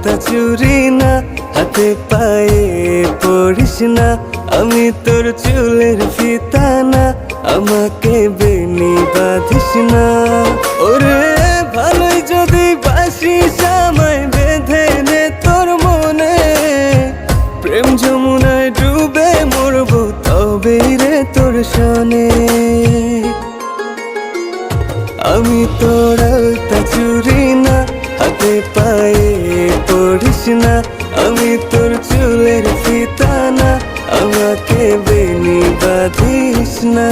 আলতা চুরি না, হাতে পায়ে পড়িস না, আমি তোর চুলের ফিতা না, আমাকে বেনি বাঁধিস না। ওরে ভালোই যদি বাসিস আমায় বেঁধে নে তোর মনে, প্রেম যমুনায় ডুবে মরবো তবেই রে তোর শোনে। আমি তোর আলতা চুরি না, হাতে পায়ে পড়িস না, আমি তোর চুলের ফিতা না, আমাকে বেনি বাঁধিস না।